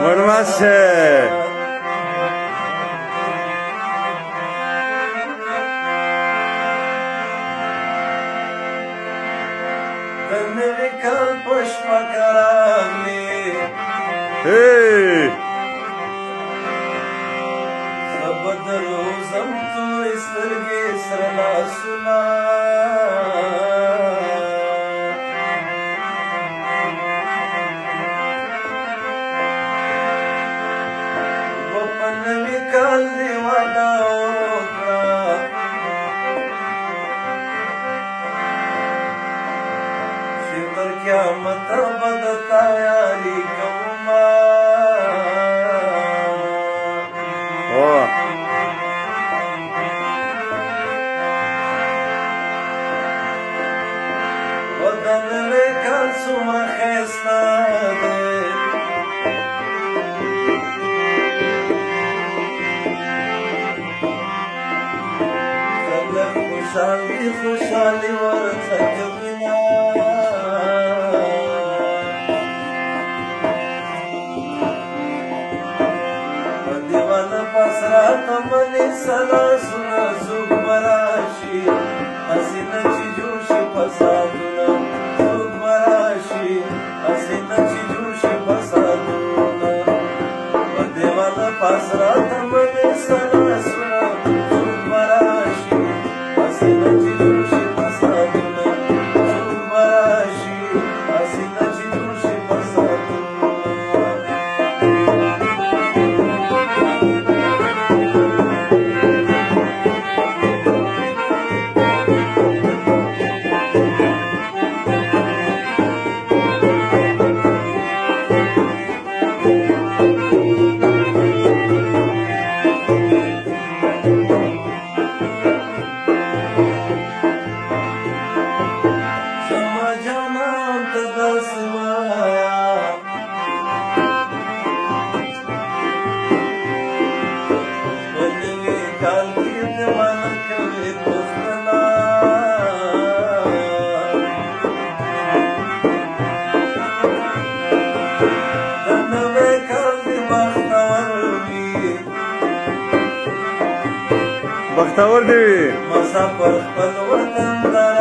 ورمسه د نوي کال په شپه که راغلې زه به دروزم توی سترګې سره لاسونه و په نوي کال دې واده وکړه چې تر قیامته به د تیاري کومه و د نوي کال څومره ښایسته دی خلک خوشحالي خوشحالي ورته کوینه په دیوانه پاس راته منې سلاسونه څوک به راشي هسې نه چې جوړ شي فسادونه څوک به راشي هسې نه چې جوړ شي فسادونه په دیوانه پاس راته منې سلاسونه څوک به راشي هسې نه چې جوړ شي فسادونه څوک به راشي هسې نه چې جوړ شي فسادونه زما جانان ته داسې وایه په نوي کال کې دې مانه کوې پوښتنه د نوي کال دې بختور وي بختور دی وي مسافر خپل وطن ته